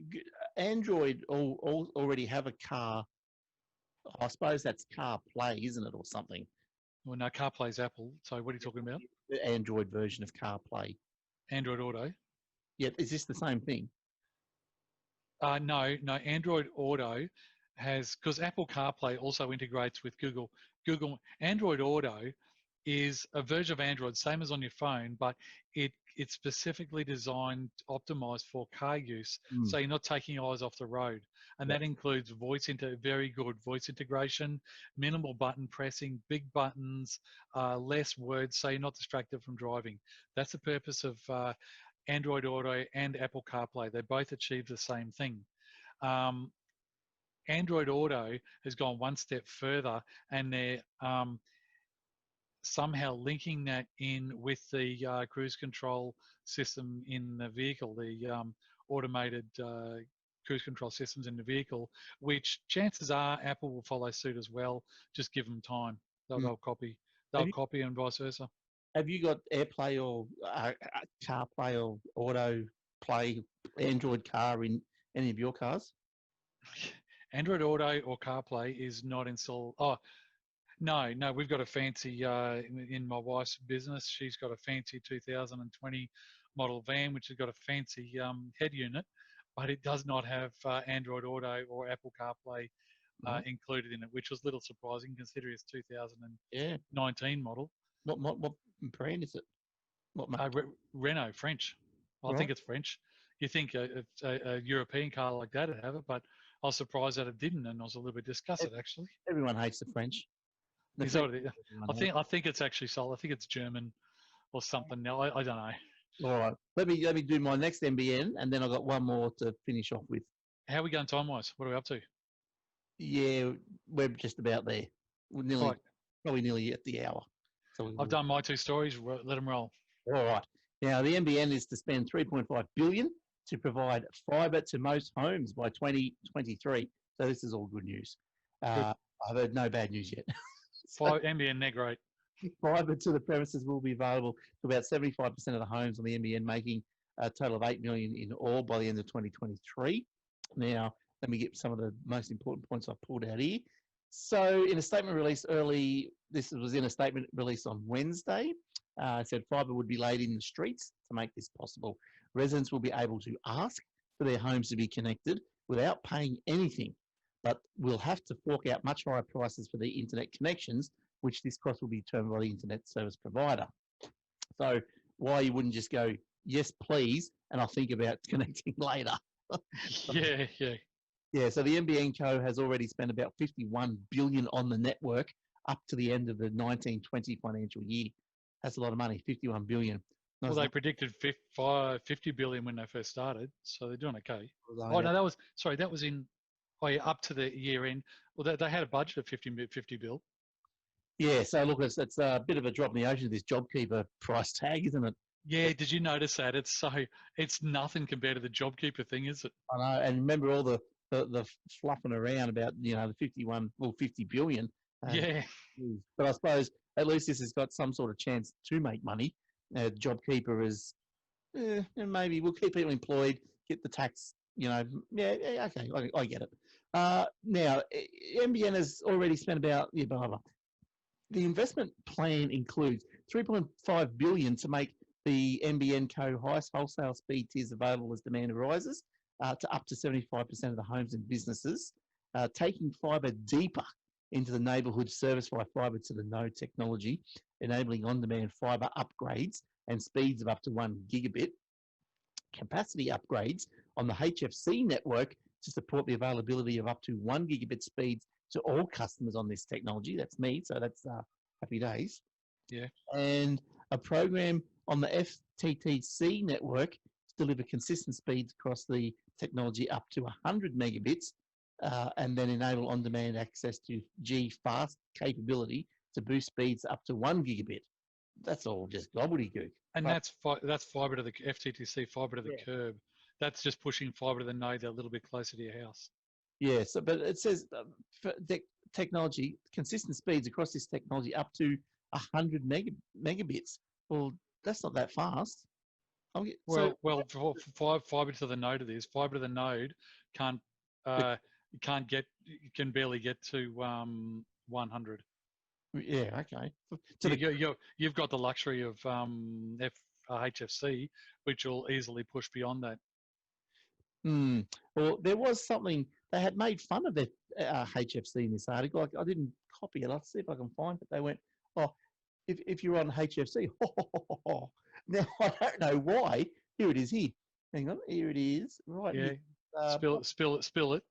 Android already have a car. I suppose that's CarPlay, isn't it, or something? Well, no, CarPlay's Apple. So what are you talking about? The Android version of CarPlay. Android Auto. Yeah, is this the same thing? No. Android Auto has, because Apple CarPlay also integrates with Google. Android Auto is a version of Android, same as on your phone, but it's specifically designed, optimized for car use. So you're not taking your eyes off the road. And that includes very good voice integration, minimal button pressing, big buttons, less words, so you're not distracted from driving. That's the purpose of Android Auto and Apple CarPlay. They both achieve the same thing. Android Auto has gone one step further, and they're somehow linking that in with the cruise control system in the vehicle, the automated cruise control systems in the vehicle, which chances are Apple will follow suit as well. Just give them time. They'll copy. They'll copy and vice versa. Have you got AirPlay or CarPlay or Auto Play Android Car in any of your cars? Android Auto or CarPlay is not installed. Oh, no, we've got a fancy, in my wife's business, she's got a fancy 2020 model van, which has got a fancy head unit, but it does not have Android Auto or Apple CarPlay included in it, which was a little surprising considering it's 2019 model. What brand is it? What Renault, French. I think it's French. You think a European car like that would have it, but I was surprised that it didn't, and I was a little bit disgusted actually. Everyone hates the French. I think it's actually sold. I think it's German or something. No, I don't know. All right. Let me do my next MBN, and then I've got one more to finish off with. How are we going time-wise? What are we up to? Yeah, we're just about there. We're probably nearly at the hour. So I've done my two stories. Let them roll. All right. Now, the NBN is to spend $3.5 billion to provide fibre to most homes by 2023. So this is all good news. I've heard no bad news yet. NBN, they're great. Fibre to the premises will be available to about 75% of the homes on the NBN, making a total of 8 million in all by the end of 2023. Now, let me get some of the most important points I've pulled out here. So in a statement released this was in a statement released on Wednesday, it said fibre would be laid in the streets to make this possible. Residents will be able to ask for their homes to be connected without paying anything, but will have to fork out much higher prices for the internet connections, which this cost will be determined by the internet service provider. So why you wouldn't just go, yes, please, and I'll think about connecting later. Yeah, so the NBN Co has already spent about $51 billion on the network up to the end of the 1920 financial year. That's a lot of money, $51 billion. Well, they predicted $50 billion when they first started, so they're doing okay. That was in up to the year end. Well, they had a budget of $50 billion. Yeah, so look, it's a bit of a drop in the ocean, this JobKeeper price tag, isn't it? Yeah, did you notice that? It's nothing compared to the JobKeeper thing, is it? I know, and remember all the fluffing around about, the 50 billion. Yeah. But I suppose at least this has got some sort of chance to make money. JobKeeper is, maybe we'll keep people employed, get the tax, okay, I get it. Now, NBN has already spent about, the investment plan includes $3.5 billion to make the NBN Co highest wholesale speed tiers available as demand arises to up to 75% of the homes and businesses, taking fibre deeper into the neighbourhood service by fibre to the node technology, enabling on-demand fibre upgrades and speeds of up to 1 gigabit, capacity upgrades on the HFC network to support the availability of up to 1 gigabit speeds to all customers on this technology. That's me, so that's happy days. Yeah. And a program on the FTTC network to deliver consistent speeds across the technology up to 100 megabits, and then enable on-demand access to G-Fast capability to boost speeds up to 1 gigabit. That's all just gobbledygook. And that's fibre to the FTTC, fibre to the curb. That's just pushing fibre to the node a little bit closer to your house. Yeah, so but it says technology, consistent speeds across this technology up to 100 megabits. Well, that's not that fast. Well, for fiber to the node of this, fiber to the node can't can barely get to 100. Yeah, okay. To You've got the luxury of HFC, which will easily push beyond that. Well, there was something they had made fun of it, HFC in this article. I didn't copy it. I'll see if I can find it. They went, "Oh, if you're on HFC, now I don't know why. Here it is. Here, hang on. Here it is. Right. Yeah. Here. Spill it.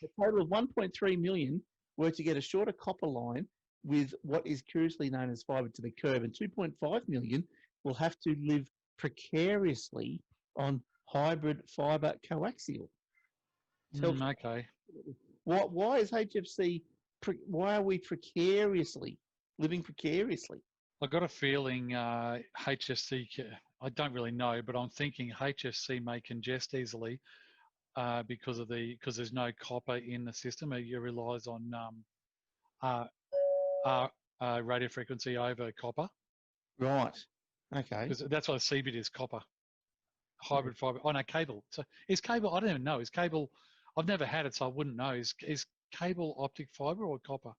A total of 1.3 million were to get a shorter copper line with what is curiously known as fibre to the curb, and 2.5 million will have to live precariously on hybrid fibre coaxial. Okay. Why is HFC? Why are we living precariously? I got a feeling HFC. I don't really know, but I'm thinking HFC may congest easily because there's no copper in the system. It relies on radio frequency over copper. Right. Okay. Because that's why the CBD is copper. Hybrid fibre. Oh no, cable. So is cable? I don't even know. Is cable? I've never had it, so I wouldn't know. Is cable optic fibre or copper?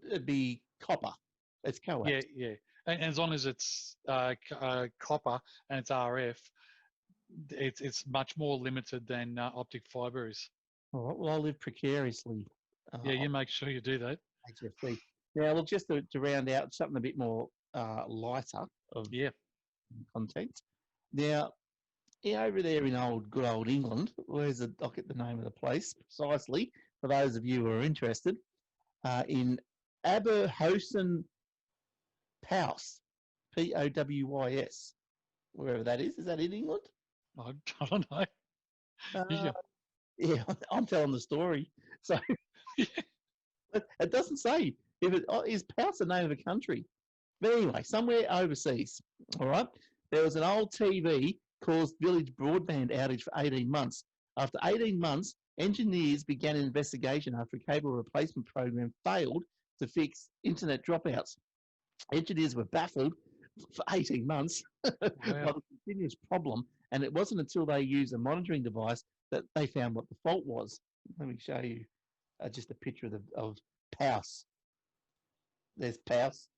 It'd be copper. It's coax. Yeah. And as long as it's copper and it's RF, it's much more limited than optic fibre is. All right. Well, I live precariously. Yeah, you make sure you do that. HFC. Now, look, just to round out something a bit more lighter of content. Now, over there in good old England, I'll get the name of the place precisely for those of you who are interested, in Aberhausen Powys, Powys, wherever that is. Is that in England? I don't know. Yeah, I'm telling the story. So it doesn't say if it is Powys the name of a country. But anyway, somewhere overseas, all right, there was an old TV caused village broadband outage for 18 months. After 18 months, engineers began an investigation after a cable replacement program failed to fix internet dropouts. Engineers were baffled for 18 months by the continuous problem, and it wasn't until they used a monitoring device that they found what the fault was. Let me show you just a picture of Powys. There's Powys.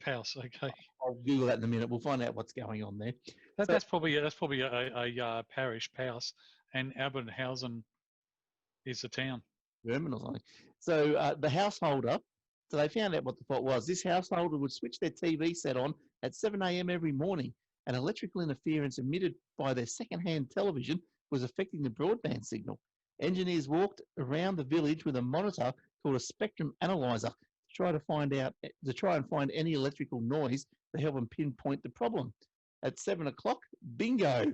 Powys, okay. I'll Google that in a minute. We'll find out what's going on there. That's probably a parish, Powys, and Aberhausen is a town. German or something. So the householder, so they found out what the fault was. This householder would switch their TV set on at 7 a.m. every morning, and electrical interference emitted by their second-hand television was affecting the broadband signal. Engineers walked around the village with a monitor called a spectrum analyzer to try and find any electrical noise to help them pinpoint the problem. At 7 o'clock, bingo!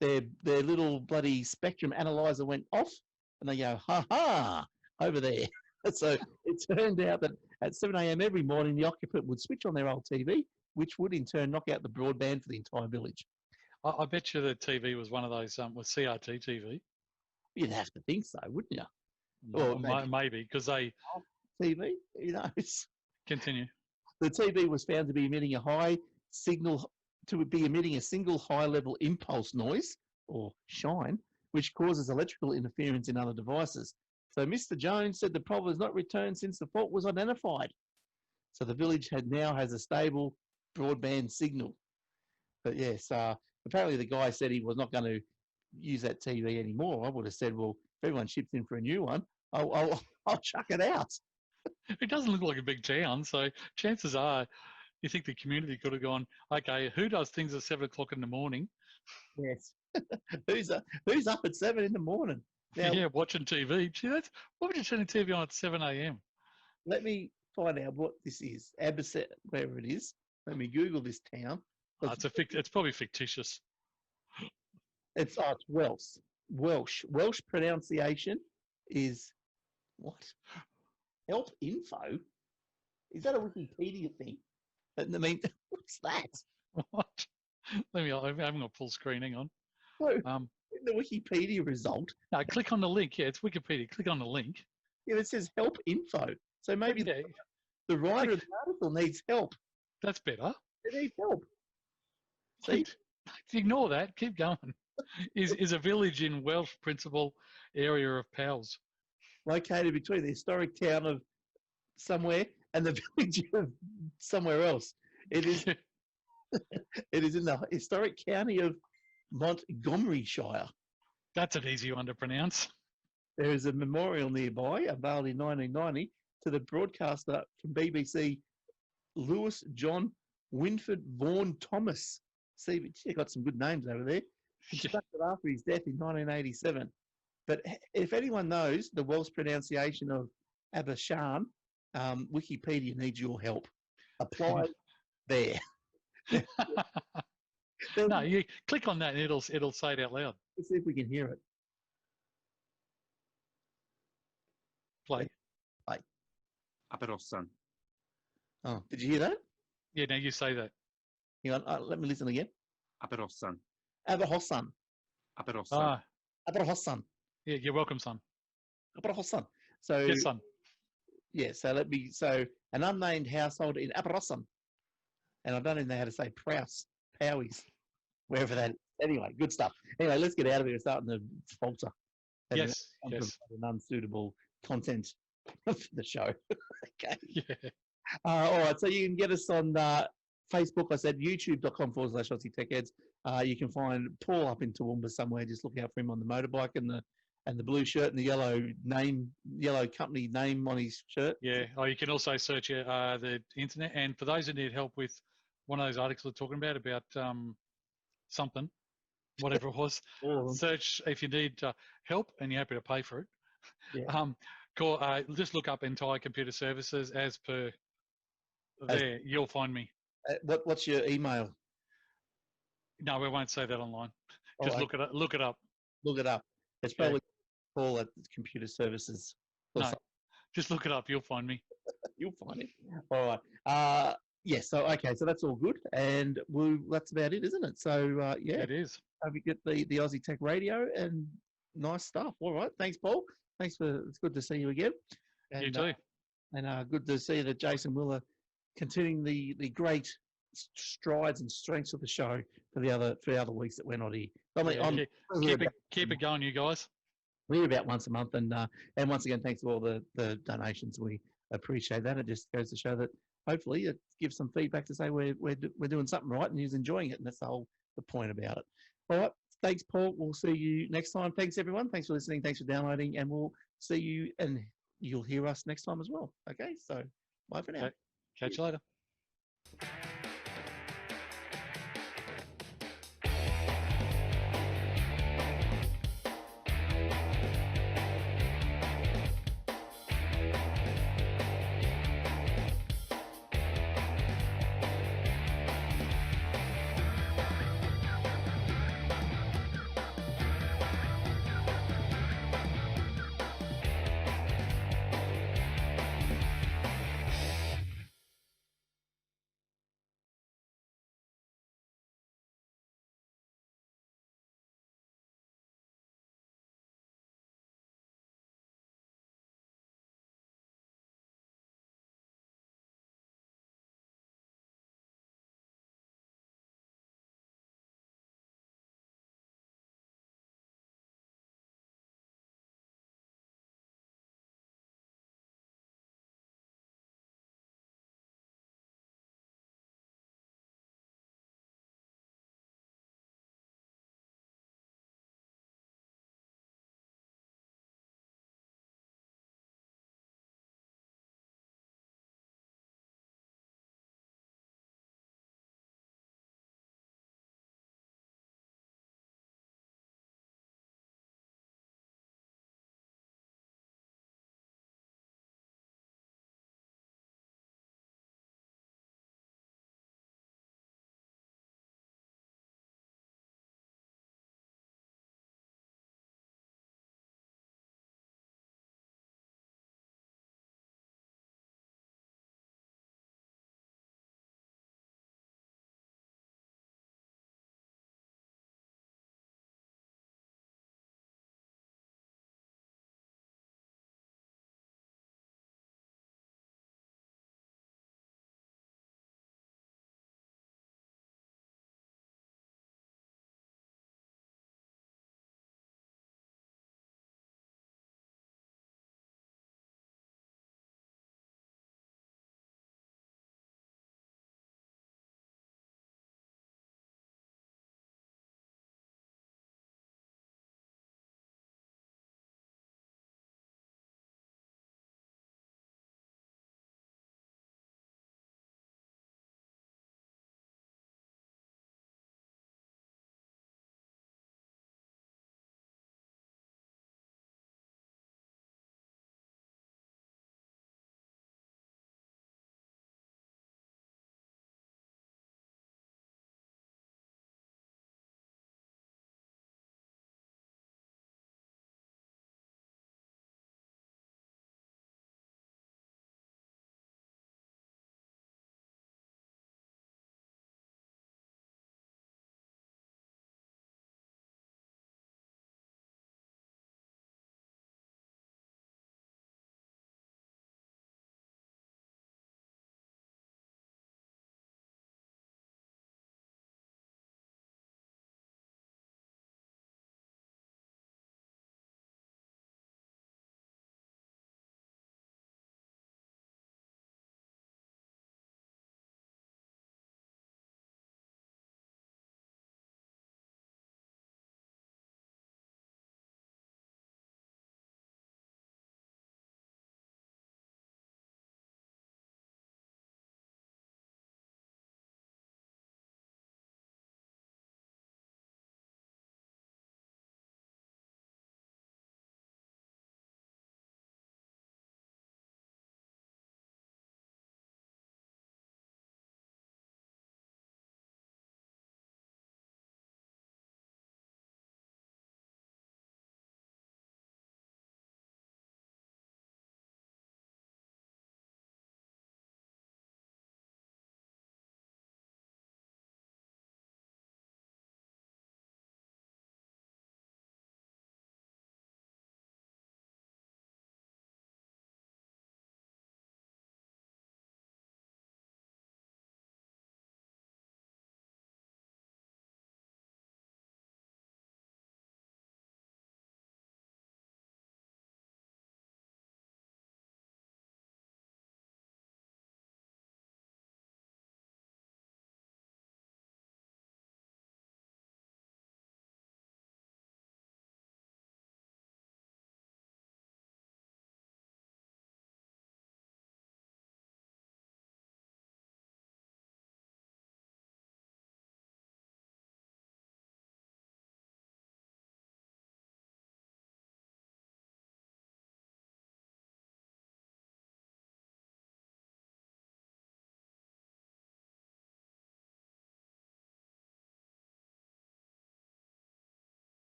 Their little bloody spectrum analyzer went off, and they go, ha, over there. So it turned out that at 7 a.m. every morning, the occupant would switch on their old TV, which would in turn knock out the broadband for the entire village. I bet you the TV was one of those with CRT TV. You'd have to think so, wouldn't you? Well, maybe because they TV, who knows? Continue. The TV was found to be emitting a single high-level impulse noise, or shine, which causes electrical interference in other devices. So Mr. Jones said the problem has not returned since the fault was identified. So the village now has a stable broadband signal. But yes, apparently the guy said he was not going to use that TV anymore. I would have said, well, if everyone ships in for a new one, I'll chuck it out. It doesn't look like a big town, so chances are you think the community could have gone, okay, who does things at 7 o'clock in the morning? Yes. Who's up at 7 in the morning? Now, yeah, watching TV. Gee, why would you turn the TV on at 7 a.m.? Let me find out what this is. Aberset, wherever it is. Let me Google this town. It's probably fictitious. It's Welsh. Welsh pronunciation is what? Help info? Is that a Wikipedia thing? I mean, what's that? What? I'm having a full screen. Hang on. So, the Wikipedia result, No, click on the link. Yeah, it's Wikipedia. Click on the link. yeah, it says help info. So maybe Yeah, the writer of the article needs help. that's better. They need help. See? Ignore that. Keep going. Is a village in Welsh principal area of Powys. Located between the historic town of somewhere and the village of somewhere else. It is in the historic county of Montgomeryshire. That's an easy one to pronounce. There is a memorial nearby, unveiled in 1990, to the broadcaster from BBC, Lewis John Winford Vaughan Thomas. See, you got some good names over there. Constructed after his death in 1987. But if anyone knows the Welsh pronunciation of Abersham, Wikipedia needs your help. Apply there. No, you click on that and it'll say it out loud. Let's see if we can hear it. Play. Aberossan. Oh, did you hear that? Yeah, now you say that. Hang on, let me listen again. Aberossan. Aberhossan. Aberossan. Ah, Aberhossan. yeah, you're welcome, son. Aberhossan. So Yes, son. yeah, so an unnamed household in Aberhossan. And I don't even know how to say Powies, wherever that is. Anyway, good stuff. Anyway, let's get out of here. It's starting to falter. Yes, yes. An unsuitable content for the show. Okay. Yeah. All right, so you can get us on Facebook. I said youtube.com/Aussie Tech Heads. You can find Paul up in Toowoomba somewhere. Just look out for him on the motorbike and the blue shirt and the yellow company name on his shirt. Yeah. Oh, you can also search the internet. And for those that need help with one of those articles we're talking about something, whatever it was, search if you need help and you're happy to pay for it. Yeah. Just look up Entire Computer Services as per there. You'll find me. What's your email? No, we won't say that online. Oh, Just look it up. Look it up. Look it up. It's probably Paul at Computer Services. No, just look it up. You'll find me. You'll find it. All right. Yeah. So okay. So that's all good, and that's about it, isn't it? So yeah, It is. Hope you get the Aussie Tech Radio and nice stuff. All right. Thanks, Paul. It's good to see you again. And, You too. And good to see that Jason Willer continuing the great strides and strengths of the show for the other weeks that we're not here. Keep it going, you guys. We're about once a month, and once again, thanks for all the donations. We appreciate that. It just goes to show that hopefully it gives some feedback to say we're doing something right and he's enjoying it, and that's the point about it. All right, thanks, Paul. We'll see you next time. Thanks, everyone. Thanks for listening. Thanks for downloading, and we'll see you, and you'll hear us next time as well. Okay, so bye for now. Okay. Catch you later.